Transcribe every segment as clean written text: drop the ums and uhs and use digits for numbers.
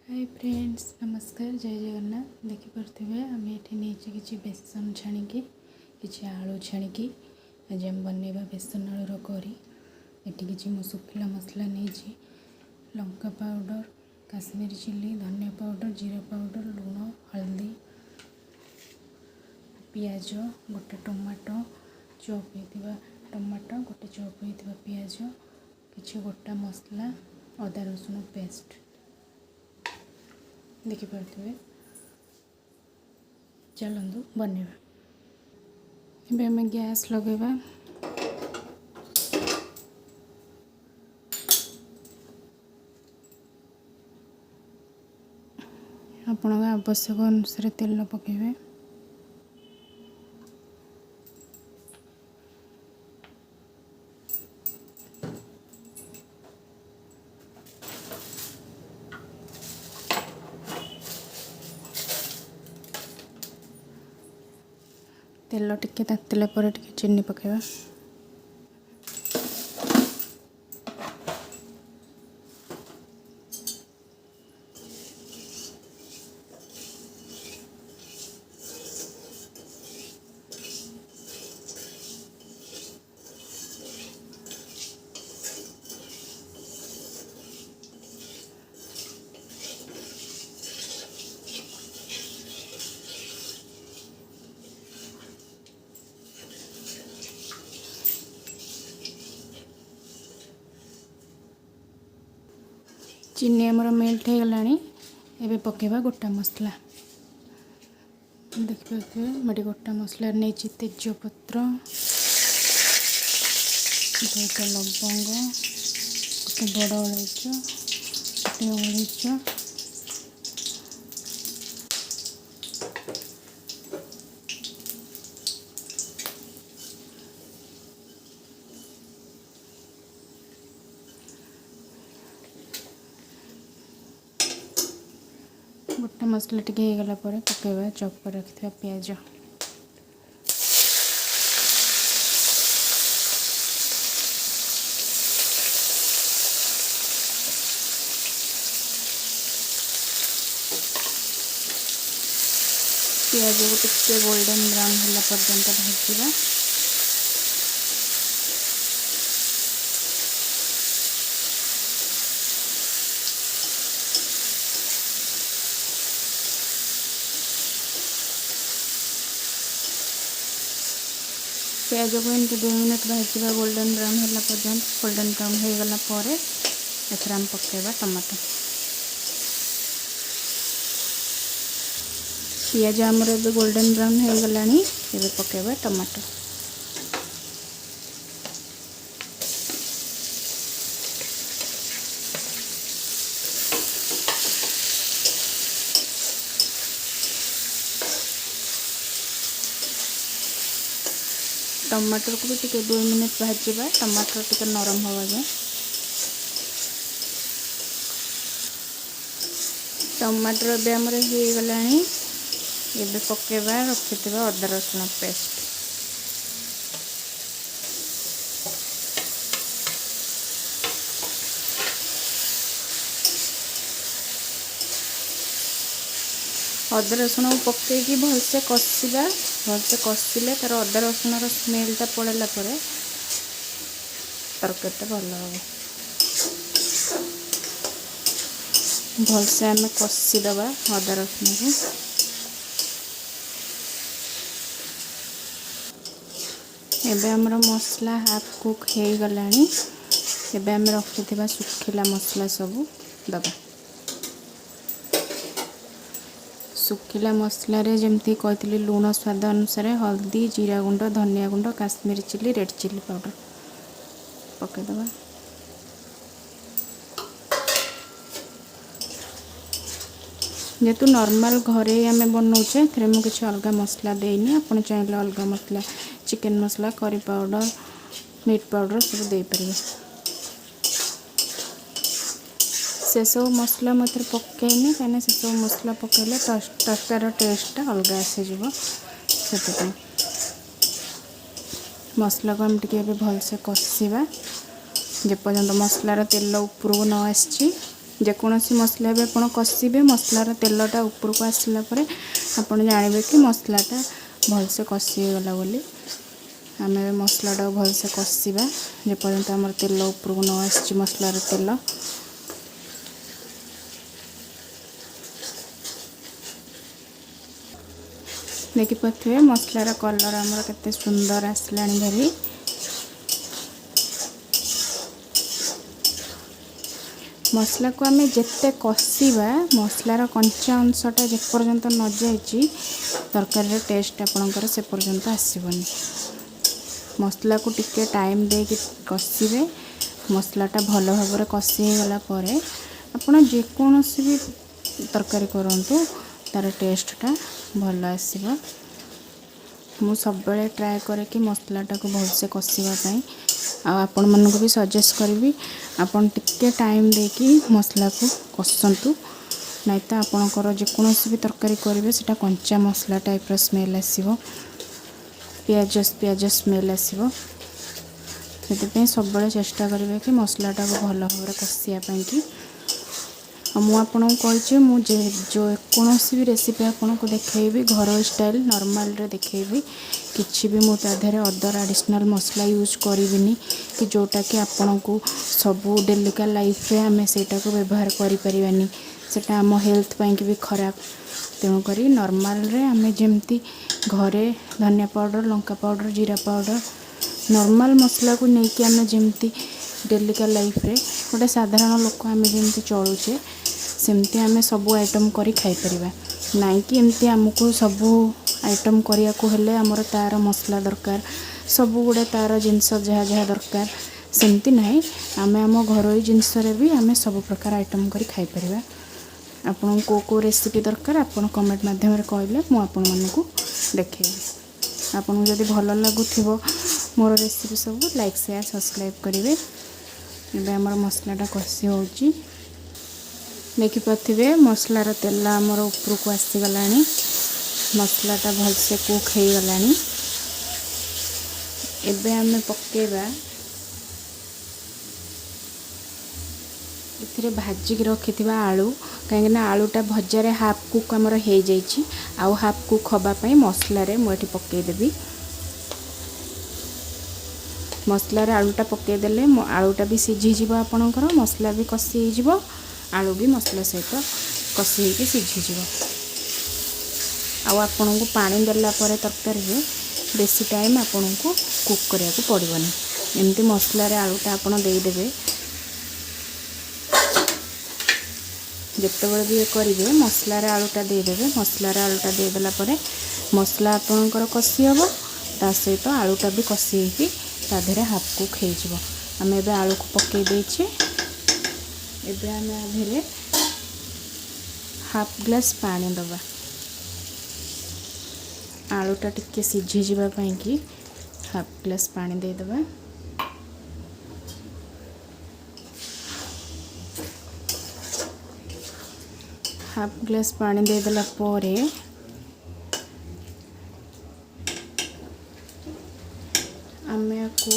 Hi friends, नमस्कार, जय जगन्नाथ। देखिपे आम ये कि बेसन छाणिकी कि आलू छाणिकी आज आम बनवा बेसन आलूर करी। ये कि शुखिला मसला नहीं, लंका पाउडर, काश्मीरी चिली, धनिया पाउडर, जीरा पाउडर, लुण, हल्दी, पियाज, गोटे टमाटो चॉप होता टमाटो, गोटे चॉप होता पियाज, किसी गोटा मसला, अदा रसुण पेस्ट देखिपे। चलतु बनवा। ଏବେ ଆମେ ଗ୍ୟାସ୍ ଲଗାଇବା। ଆପଣଙ୍କ ଆବଶ୍ୟକ ଅନୁସାରେ ତେଲ ପକାଇବେ। तेल टिके तातिला पर टिके चीनी पकाइबा। चीनी आमर मेल्ट हो गलानी। एबे पकेबा गोटा मसला। देखिए मैं गोटा मसला नहीं, तेजपत्र, गोटे लवंग, गोटे बड़ अलैच, गोटे अलैच, गोटे मसला टिके हो गला पर पकेबा चॉप कर रखिथिबा प्याज। प्याज को टिके गोल्डन ब्राउन होला पर्यंत भाजिबा। प्याज को एमती 2 मिनट भाजवा गोल्डन ब्राउन होला पर्यंत। गोल्डन ब्राउन हो गला पर एथरा हम पकेबा टमाटो। पियाज आमर ए गोल्डन ब्राउन हो गलानी। एबे पकेबा टमाटो। टमाटर को भी टिके 2 मिनट भाजवा। टमाटर टिके नरम हवा जाए। टमाटर ए आमर हो गलानी। एबे पकेबा रखिथिबा अदा रसुण पेस्ट। अदा रसुण पकईकी भलसे कषा। भलसे कषिले तार अदा रसुण स्मेलटा पड़ेला तरकारीटा भल हम। भलसे आम कषिदबा अदा रसुण को। एबे हमर मसला हाफ कुक हो गलानी। एबे आम रखिथिबा सुखिला मसला सब दबा। सुखिला मसला रे जमती कहती लुण स्वाद अनुसार, हल्दी, जीरा गुंड, धनिया गुंड, Kashmiri chilli, red chilli powder पकईदबा। जेहेतु नॉर्मल घरे आम बनाऊे थे मुझे अलग मसला देनी। आप चाहिए अलग मसला, चिकन मसला, करी पाउडर, मीट पाउडर सब दे पारे। से सब मसला मत पकईनी कहीं से सब मसला पकईले तरकार टेस्टा अलग आसीज। से मसला को हम टे भलसे कषा जेपर्यंत मसलार तेल उपरको न आसी जेकोसी मसला भी आप कषिबे मसलार तेलटा उपरको आसला आप जानवे कि मसलाटा भलसे कषिगला बोली आम मसलाटा भलसे कषिबा जेपर्यंत आम तेल उपरको न आसी मसलार तेल देखिपे मसलार कलर आमर केते सुंदर आसला भारी मसला को आम जिते कषिबा मसलार कंचा अंशटा जेपर्यंत न जाइए तरकारी टेस्ट आपणकर से पर्यंत आसबनी मसला को टिके टाइम दे कि कषिबे मसलाटा भल भाव कषि गला आपण जेकोसी भी तरकारी करूँ तार टेस्टटा भल आसब मु सब बेले ट्राए करे कि मसलाटा को भलसे कषापी आपण मानक भी सजेस्ट करी आपण टिके टाइम देकी मसला को कषंतु नहीं तो आपणकर जेकोसी भी तरकारी करेंगे सेटा कंचा मसला टाइप स्मेल आसब पियाज स्मेल आसब से सब बेले चेष्टा करेंगे कि मसलाटा को भल भाव कषापी कि मुझे मुझे जो कौन भी रेसिपी आपन को देखेबी घर स्टाइल नॉर्मल रे देखेबी किछि भी मुझे अदर एडिशनल मसला यूज करिविनी कि जोटा कि आपन को सबू डेलिका लाइफ रे आमे सेटा को व्यवहार करि परिबानी सेटा आम हेल्थ पाई भी खराब तेणुक नॉर्मल रे आमे जेमती घरे धनिया पाउडर लंका पाउडर जीरा पाउडर नॉर्मल मसला को लेकिन आमे जेमती डेलिका लाइफ रे गोटे साधारण लोक आमे जेमती चलुचे सेमती आमे सबू आइटम करी खाई परिबा नाइ कि एमती हमको सबू आइटम करिया को हेले हमर तार मसला दरकार सबू गुडे तार जिनस जहाँ जहाँ दरकार सेमती नहीं आमे आम घरोई जिनस रे भी आमे सब प्रकार आइटम करी खाई परिबा आपन को रेसिपी दरकार आपन कमेंट माध्यम रे कहले मु आपन मन को देखेबी आपन जदि भल लागुथिबो मोर रेसिपी सब लाइक शेयर सब्सक्राइब करेंगे एबे हमर मसलाटा कषि होची देखिपे मसलार तेल आमर ऊपर को आसीगला मसलाटा भलसे कुक हो गला एबे आमे पकेबा इथिरे भाजिक रखिथिबा आलू कहीं आलूटा भजारे हाफ कुक आमर हो जाइए आउ हाफ कुक हवापाई मसलार मुझे पकईदेवी मसलार आलूटा पकईदेले आलूटा भी सीझीज आपणकर मसला भी कषि हो आलू भी मसला सहित कषि होकर सीझीज आपण को पानी देला परे तरकारी बेसी टाइम आपण को कुक करिया को पड़ोनी एमती मसलार आलूटा आपण देदेवे जितेबाला भी करेंगे मसलार आलूटा देदेवे मसलार आलूटा देदेला परे मसला आपणकर कषि हम ता सहित आलूटा भी कषि होकर ताधे हाफ कुक हो आम ए आलू को पकई देचे एबे आम आधे हाफ ग्लास पानी दबा आलूटा टिके सीझी जावाई कि हाफ ग्लास पानी दे दबा हाफ ग्लास पानी दे देला परे आमे को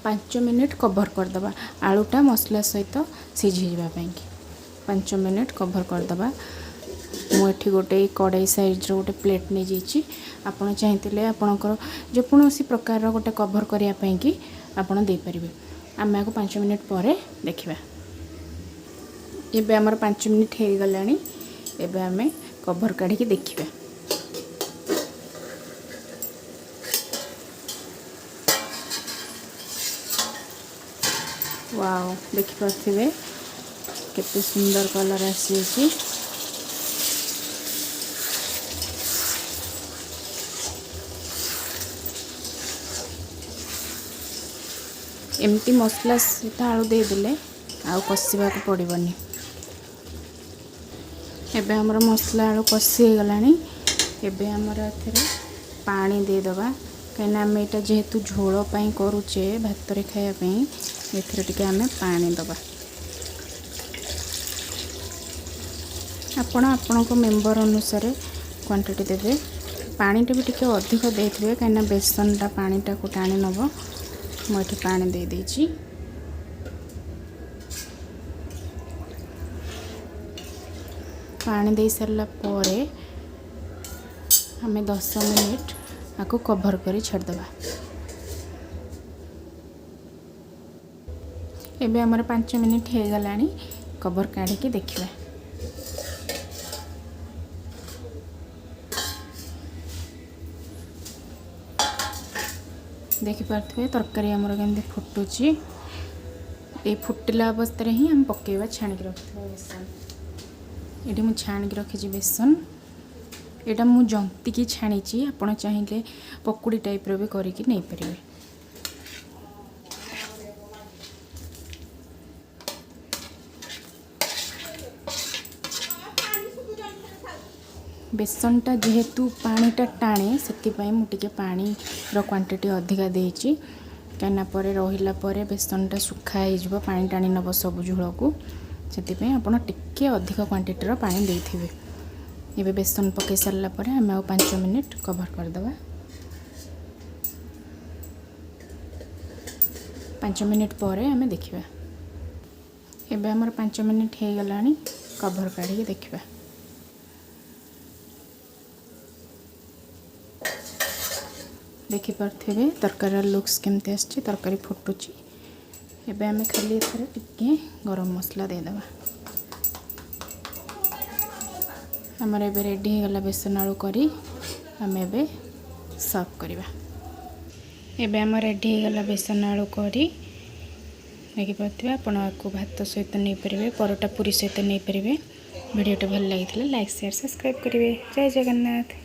5 मिनिट कवर करदबा आलूटा मसला सहित सीझी जावाई 5 मिनिट कवर करदबा मुझे गोटे कड़ाई साइज गोटे प्लेट नहीं जाइए आपड़ चाहिए आपणकर जेकोसी प्रकार गोटे कवर करने कि आपड़ देपारे आम आपको 5 मिनिट पर देखा एबे आमर 5 मिनिट हो गला एबे आमे कवर काढ़ी देखिबा वाओ देखिपे केते सुंदर कलर आसी एमती मसला सहित आलू देदेले आउ कषा को पड़ोनी एबे हमर मसला आलू कषि गला एबे हमर एथरे पानी देदबा कहीं आम यहाँ जेहेतु झोलपाई करुचे भात खायापी एथरे टिके आमे पानी दबा आपण मेंबर अनुसार क्वांटिटी देवे पानीटा भी टिके अधिक देते कहीं बेसनटा पानीटा को टाणी नब मुझे पानी दे देछि पानी दे सारा पर आम 10 मिनिट आपको कवर कर छाड़देवा। एबे आमर 5 मिनिट हो गला कवर काढ़ी देखिए। देखिपे तरकारी आमर केमती फुटुची। ये फुटिला अवस्था ही आम पकेवा छाणिक रखिए बेसन। ये मुझे छाणिक रखी बेसन। यहाँ मुझे जंतिकी छाणी आपड़ चाहिए पकुड़ी टाइप भी करके नहीं पारे। बेसनटा जेहेतु पानीटा टाणे से मुझे पानी क्वांटिटी अधिका देची कहीं पर रहिला पर बेसनटा सुखा हो पानी टाणी नब सब झोल को से टिके अधिक क्वांटिटीर पानी देथिबे। ये बेसन पकई सारा पर आम 5 मिनिट कवर करदे। 5 मिनिट पर आम देखा। एबे हमर 5 मिनिट हो गला कवर काढ़ी देखा। देखिपे तरकार लुक्स केमती आसी तरकारी फुटुची। एबे आम खाली एथरे टिके गरम मसला देदेबा। आमर एबे रेडी हो गला बेसन आलू करी आम एबे सर्व करवा। एबे आम रेडी हो गला बेसन आलू करी देखिपे आपण आपको भात सहित नहीं पारे परोटा पूरी सहित नहीं पारे। वीडियोटा भल लगी लाइक शेयर सब्सक्राइब करेंगे। जय जगन्नाथ।